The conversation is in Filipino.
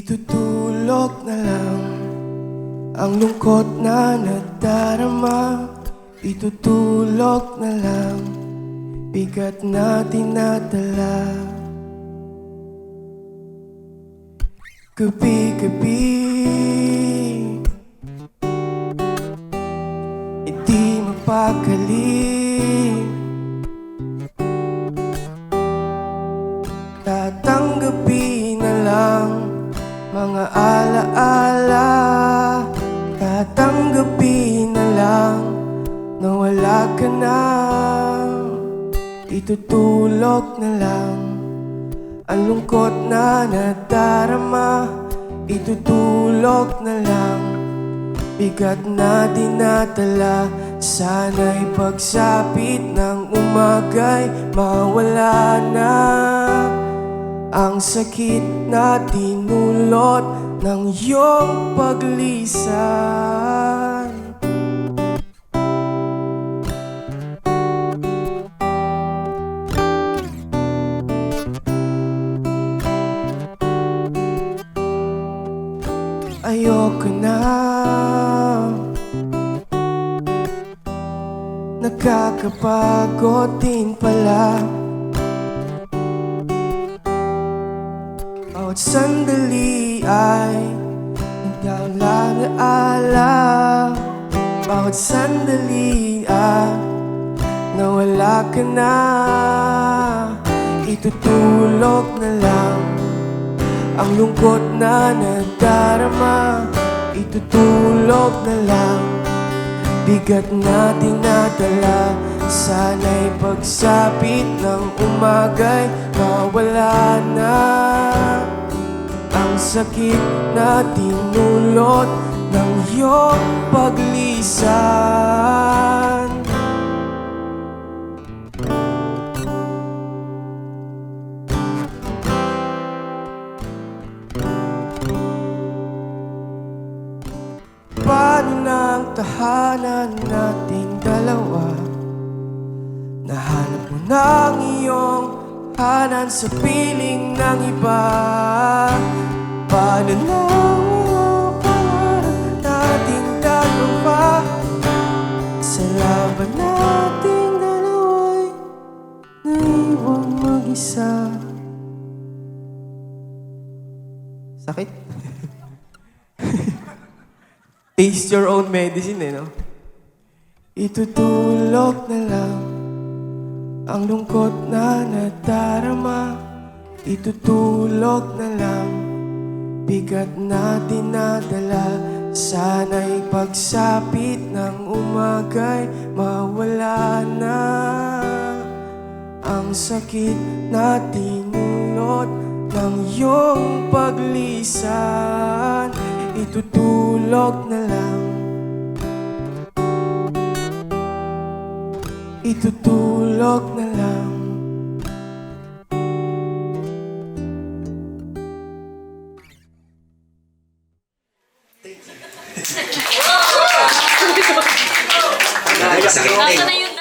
Itutulog na lang ang lungkot na nadarama. Itutulog na lang bigat na dinadala. Gabi-gabi hindi mapakali. Tatanggapin na lang mga alaala. Tatanggapin na lang na wala ka na. Itutulog na lang ang lungkot na nadarama. Itutulog na lang bigat na dinadala. Sana'y pagsapit ng umaga'y mawala na ang sakit na dinulot ng iyong paglisan. Ayoko na, nakakapagod din pala. Bawat sandali ay ikaw lang naala. Bawat sandali ay nawala ka na. Itutulog na lang ang lungkot na nadarama. Itutulog na lang bigat na dinadala. Sana'y pagsapit ng umaga'y mawala na ang sakit na dinulot ng iyong paglisan. Paano ng tahanan nating dalawa? Nahanap mo ng iyong hanan sa piling ng iba. Paano na ang pangarap nating dalawa? Sa laban nating dalawa'y naiwang mag-isa. Sakit? Taste your own medicine no? Itutulog na lang ang lungkot na nadarama. Itutulog na lang bigat na dinadala. Sana'y pagsapit ng umaga'y mawala na ang sakit na dinulot ng iyong paglisan. Itutulog na lang. Itutulog na lang. Sakit.